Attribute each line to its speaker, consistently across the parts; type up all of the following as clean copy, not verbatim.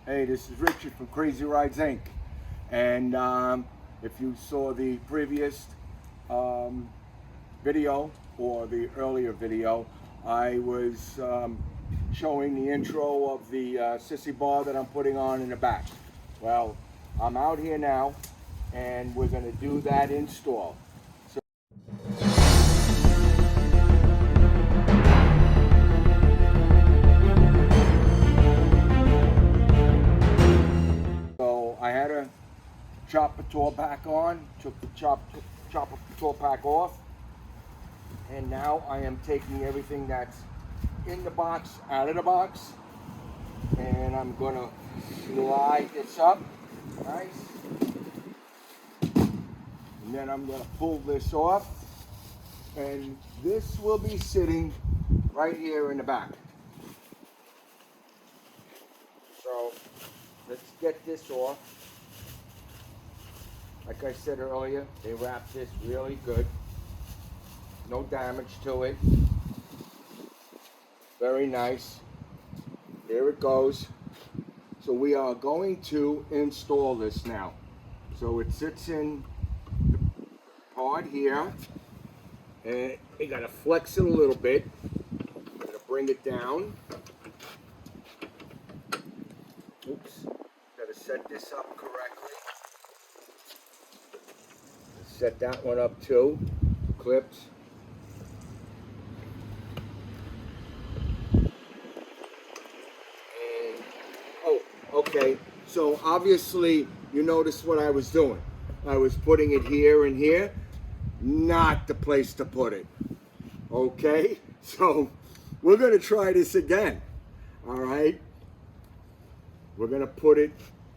Speaker 1: Hey, this is Richie from Crazy Rides Inc. And if you saw the previous video or the earlier video, I was showing the intro of the Sissy bar that I'm putting on in the back. Well, I'm out here now and we're going to do that install. So I had to chop the tool pack on, took the chopper tool pack off, and now I am taking everything that's in the box out of the box, and I'm gonna slide this up nice, and then I'm gonna pull this off, and this will be sitting right here in the back. So let's get this off. Like I said earlier, they wrapped this really good. No damage to it. Very nice. There it goes. So we are going to install this now. So it sits in the part here. And you gotta flex it a little bit. I'm gonna bring it down. Oops. Gotta set this up correctly. Set that one up too. Clips. And okay. So obviously you noticed what I was doing. I was putting it here and here. Not the place to put it. Okay? So we're gonna try this again. Alright? We're gonna put it.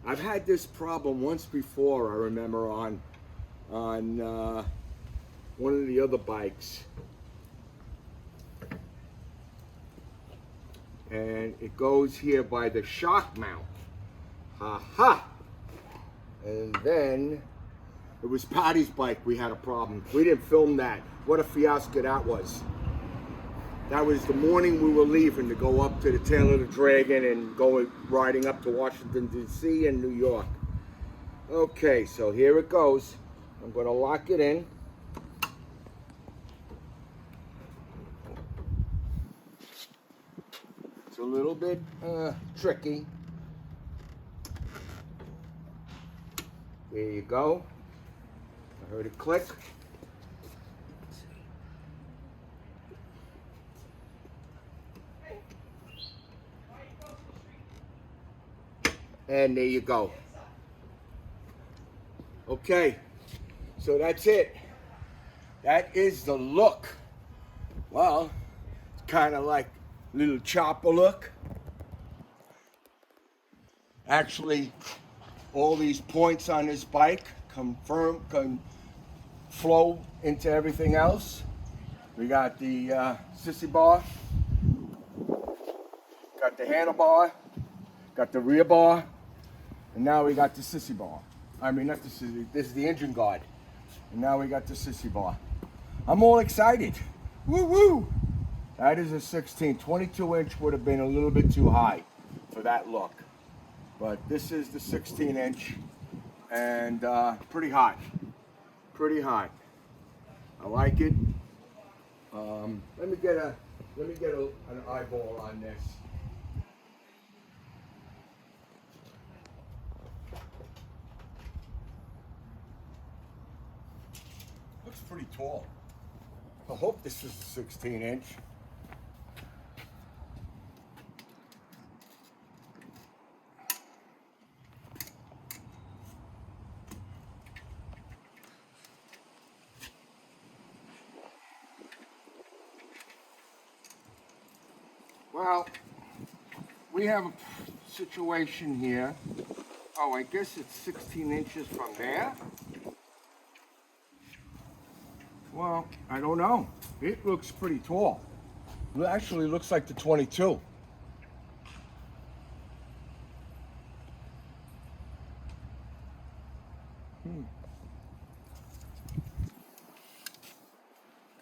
Speaker 1: I've had this problem once before, I remember, on one of the other bikes, and it goes here by the shock mount. Ha! And then it was Patty's bike. We had a problem. We didn't film that. What a fiasco that was. That was the morning we were leaving to go up to the Tail of the Dragon and go riding up to Washington D.C. and New York. Okay, so here it goes. I'm going to lock it in. It's a little bit tricky. There you go. I heard it click. And there you go. Okay. So that's it. That is the look. Well, it's kind of like a little chopper look. Actually, all these points on this bike can flow into everything else. We got the Sissy bar, got the handlebar, got the rear bar, and now we got the Sissy bar. I mean, not the Sissy, this is the engine guard. And now we got the Sissy bar. I'm all excited. Woo woo! That is a 16. 22 inch would have been a little bit too high for that look. But this is the 16 inch and pretty hot. Pretty hot. I like it. Let me get an eyeball on this. Looks pretty tall. I hope this is a 16 inch. Well, we have a situation here. Oh, I guess it's 16 inches from there. Well, I don't know. It looks pretty tall. It actually looks like the 22.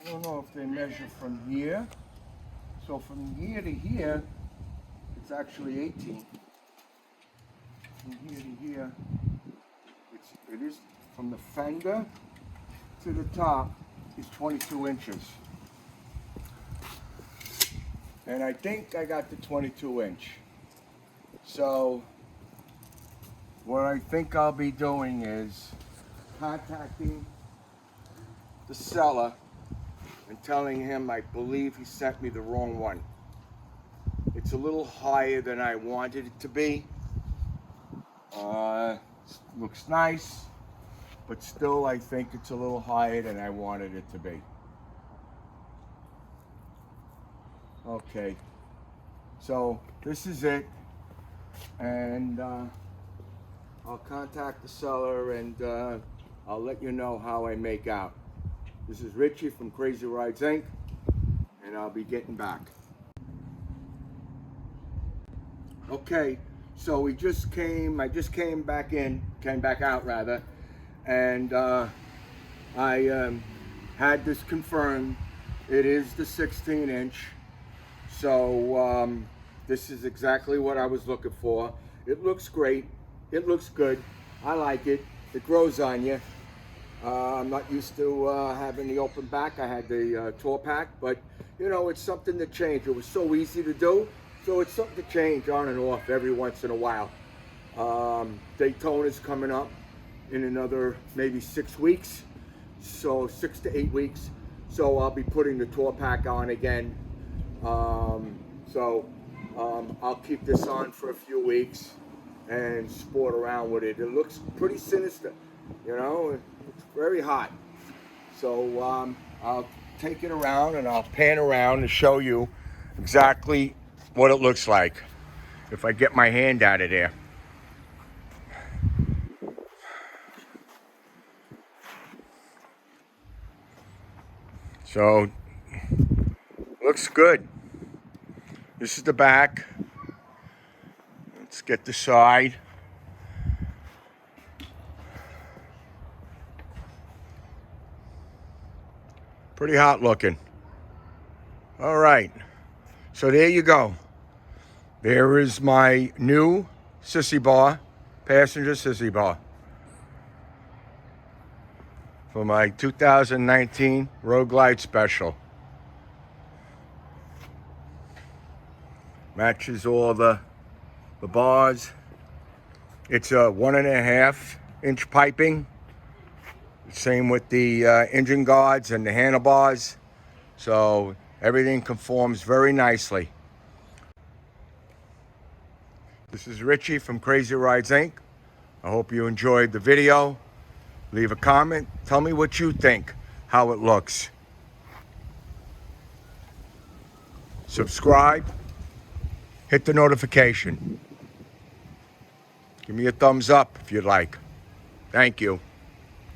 Speaker 1: I don't know if they measure from here. So from here to here, it's actually 18. it is from the fender to the top is 22 inches. And I think I got the 22 inch. So what I think I'll be doing is contacting the seller and telling him I believe he sent me the wrong one. It's a little higher than I wanted it to be. Looks nice, but still I think it's a little higher than I wanted it to be. Okay, so this is it, and I'll contact the seller and I'll let you know how I make out. This is Richie from Crazy Rides Inc., and I'll be getting back. Okay, so I just came back out rather, and I had this confirmed. It is the 16 inch, so this is exactly what I was looking for. It looks great, it looks good, I like it, it grows on you. I'm not used to having the open back. I had the tour pack, but you know, it's something to change. It was so easy to do. So it's something to change on and off every once in a while. Daytona's coming up in another maybe 6 weeks, so 6 to 8 weeks. So I'll be putting the tour pack on again. I'll keep this on for a few weeks and sport around with it. It looks pretty sinister, you know, it's very hot. So I'll take it around and I'll pan around and show you exactly what it looks like if I get my hand out of there. So looks good. This is the back. Let's get the side. Pretty hot looking. All right, so there you go. There is my new Sissy bar, passenger Sissy bar, for my 2019 Road Glide Special. Matches all the bars. It's a 1.5 inch piping. Same with the engine guards and the handlebars. So everything conforms very nicely. This is Richie from Crazy Rides Inc. I hope you enjoyed the video. Leave a comment. Tell me what you think, how it looks. Subscribe. Hit the notification. Give me a thumbs up if you'd like. Thank you.